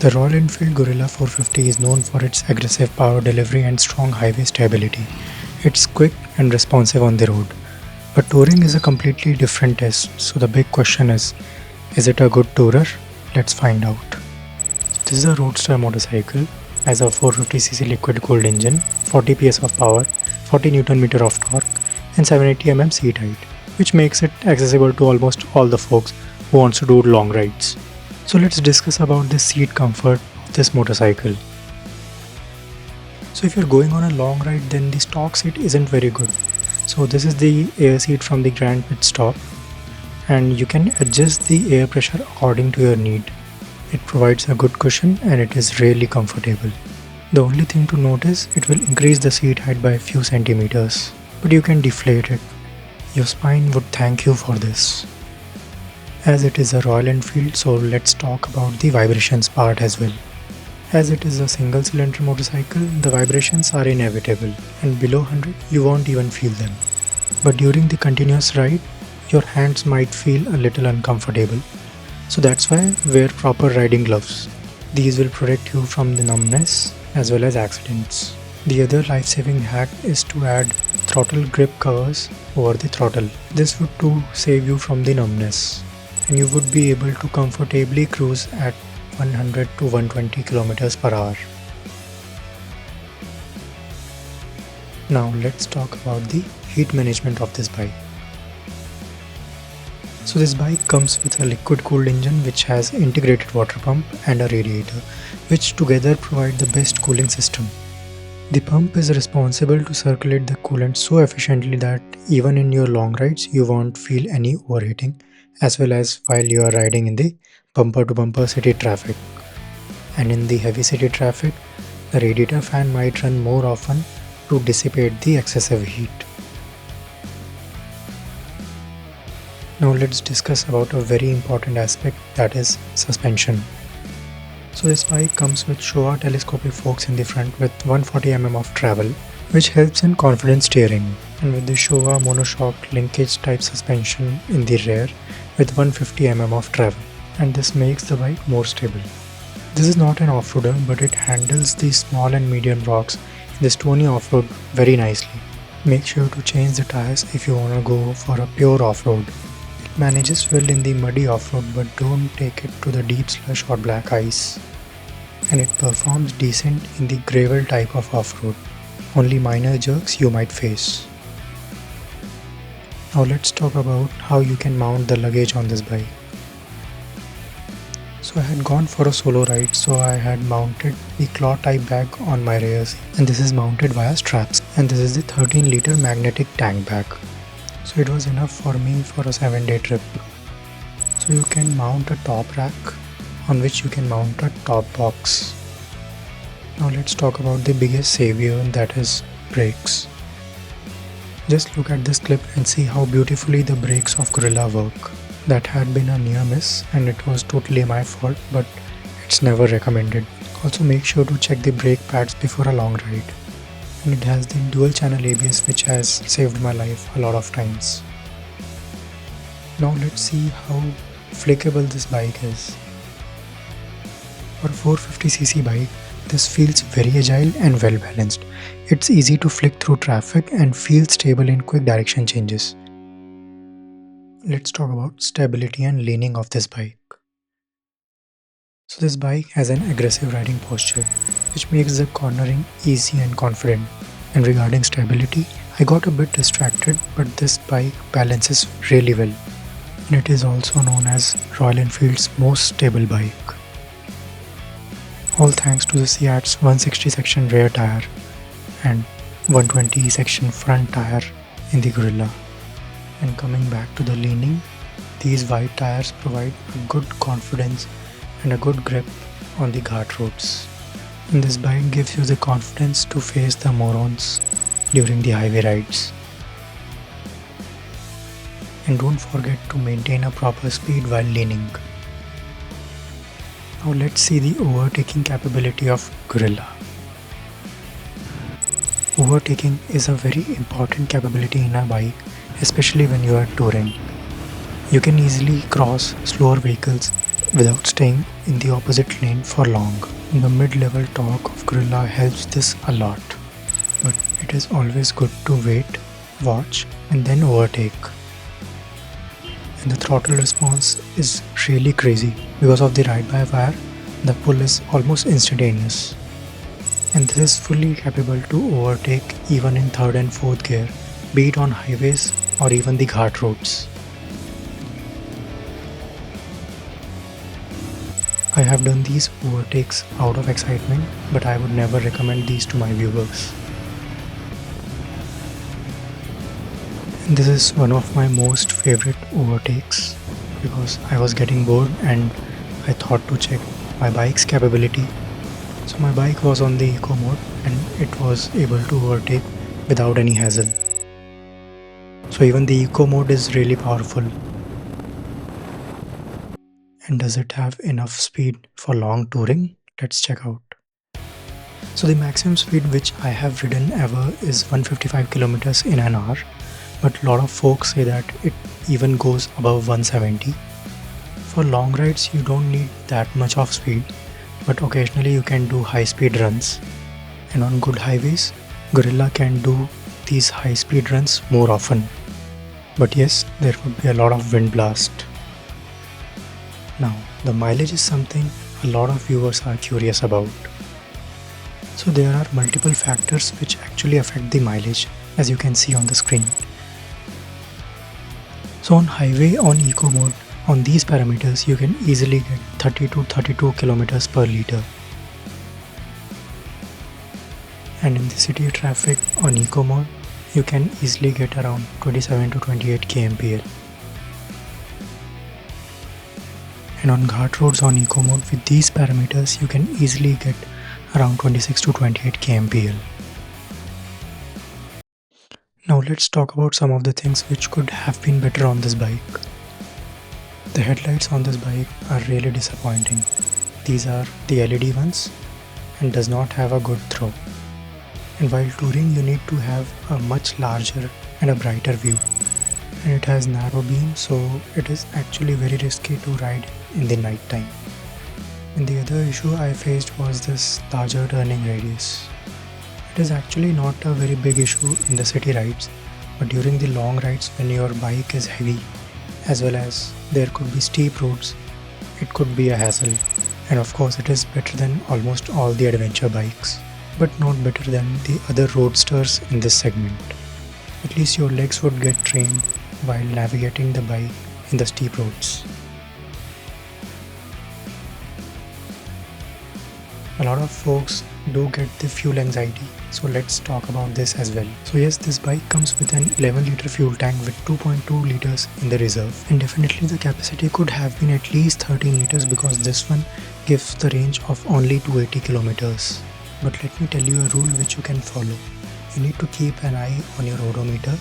The Royal Enfield Guerrilla 450 is known for its aggressive power delivery and strong highway stability. It's quick and responsive on the road. But touring is a completely different test, so the big question is it a good tourer? Let's find out. This is a roadster motorcycle, has a 450cc liquid cooled engine, 40 PS of power, 40 Nm of torque, and 780 mm seat height, which makes it accessible to almost all the folks who wants to do long rides. So let's discuss about the seat comfort of this motorcycle. So if you're going on a long ride, then the stock seat isn't very good. So this is the air seat from the Grand Pit Stop, and you can adjust the air pressure according to your need. It provides a good cushion and it is really comfortable. The only thing to note is it will increase the seat height by a few centimeters, but you can deflate it. Your spine would thank you for this. As it is a Royal Enfield, so let's talk about the vibrations part as well. As it is a single cylinder motorcycle, the vibrations are inevitable, and below 100 you won't even feel them. But during the continuous ride, your hands might feel a little uncomfortable. So that's why wear proper riding gloves. These will protect you from the numbness as well as accidents. The other life-saving hack is to add throttle grip covers over the throttle. This would too save you from the numbness, and you would be able to comfortably cruise at 100 to 120 kilometers per hour. Now let's talk about the heat management of this bike. So this bike comes with a liquid cooled engine which has integrated water pump and a radiator, which together provide the best cooling system. The pump is responsible to circulate the coolant so efficiently that even in your long rides you won't feel any overheating, as well as while you are riding in the bumper to bumper city traffic. And in the heavy city traffic, the radiator fan might run more often to dissipate the excessive heat. Now let's discuss about a very important aspect, that is suspension. So this bike comes with Showa telescopic forks in the front with 140 mm of travel, which helps in confident steering, and with the Showa monoshock linkage type suspension in the rear with 150 mm of travel, and this makes the bike more stable. This is not an off-roader, but it handles the small and medium rocks in the stony off-road very nicely. Make sure to change the tires if you wanna go for a pure off-road. It manages well in the muddy off-road, but don't take it to the deep slush or black ice. And it performs decent in the gravel type of off-road. Only minor jerks you might face. Now let's talk about how you can mount the luggage on this bike. So I had gone for a solo ride, so I had mounted the claw type bag on my rear seat, and this is mounted via straps, and this is the 13-liter magnetic tank bag. So it was enough for me for a 7-day trip. So you can mount a top rack on which you can mount a top box. Now let's talk about the biggest savior, that is brakes. Just look at this clip and see how beautifully the brakes of Guerrilla work. That had been a near miss and it was totally my fault, but it's never recommended. Also make sure to check the brake pads before a long ride. And it has the dual channel ABS, which has saved my life a lot of times. Now let's see how flickable this bike is. For a 450cc bike, this feels very agile and well balanced. It's easy to flick through traffic and feels stable in quick direction changes. Let's talk about stability and leaning of this bike. So this bike has an aggressive riding posture, which makes the cornering easy and confident. And regarding stability, I got a bit distracted, but this bike balances really well. And it is also known as Royal Enfield's most stable bike. All thanks to the Seat's 160 section rear tire and 120 section front tire in the Guerrilla. And coming back to the leaning, these wide tires provide a good confidence and a good grip on the ghat roads. And this bike gives you the confidence to face the morons during the highway rides. And don't forget to maintain a proper speed while leaning. Now let's see the overtaking capability of Guerrilla. Overtaking is a very important capability in a bike, especially when you are touring. You can easily cross slower vehicles without staying in the opposite lane for long. The mid-level torque of Guerrilla helps this a lot, but it is always good to wait, watch and then overtake. And the throttle response is really crazy. Because of the ride-by-wire, the pull is almost instantaneous. And this is fully capable to overtake even in 3rd and 4th gear, be it on highways or even the ghat roads. I have done these overtakes out of excitement, but I would never recommend these to my viewers. And this is one of my most favorite overtakes because I was getting bored and I thought to check my bike's capability. So my bike was on the eco mode and it was able to overtake without any hassle. So even the eco mode is really powerful. And does it have enough speed for long touring? Let's check out. So the maximum speed which I have ridden ever is 155 kilometers in an hour, but a lot of folks say that it even goes above 170. For long rides you don't need that much of speed, but occasionally you can do high speed runs. And on good highways, Guerrilla can do these high speed runs more often. But yes, there could be a lot of wind blast. Now, the mileage is something a lot of viewers are curious about. So there are multiple factors which actually affect the mileage, as you can see on the screen. So on highway on eco mode, on these parameters you can easily get 30 to 32 kilometers per liter. And in the city traffic on eco mode, you can easily get around 27 to 28 kmpl. And on ghat roads on eco mode with these parameters you can easily get around 26 to 28 kmpl. Now let's talk about some of the things which could have been better on this bike. The headlights on this bike are really disappointing. These are the LED ones and does not have a good throw. And while touring you need to have a much larger and a brighter view. And it has narrow beam, so it is actually very risky to ride in the night time. And the other issue I faced was this larger turning radius. It is actually not a very big issue in the city rides, but during the long rides when your bike is heavy, as well as there could be steep roads, it could be a hassle. And of course it is better than almost all the adventure bikes, but not better than the other roadsters in this segment. At least your legs would get trained while navigating the bike in the steep roads. A lot of folks do get the fuel anxiety, so let's talk about this as well. So yes, this bike comes with an 11-liter fuel tank with 2.2 liters in the reserve, and definitely the capacity could have been at least 13 liters because this one gives the range of only 280 kilometers. But let me tell you a rule which you can follow. You need to keep an eye on your odometer,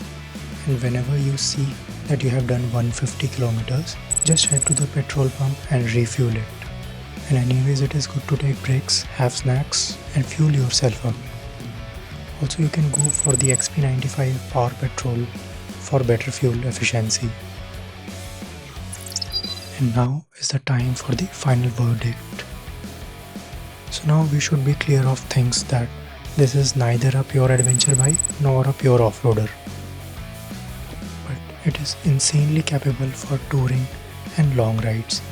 and whenever you see that you have done 150 kilometers, just head to the petrol pump and refuel it. And anyways, it is good to take breaks, have snacks and fuel yourself up. Also you can go for the XP95 Power Petrol for better fuel efficiency. And now is the time for the final verdict. So now we should be clear of things that this is neither a pure adventure bike nor a pure off-roader. But it is insanely capable for touring and long rides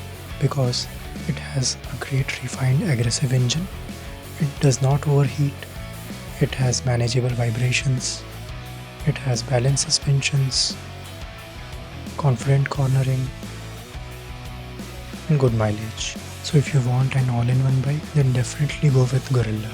because it has a great refined aggressive engine, it does not overheat, it has manageable vibrations, it has balanced suspensions, confident cornering and good mileage. So if you want an all-in-one bike, then definitely go with Guerrilla.